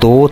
2،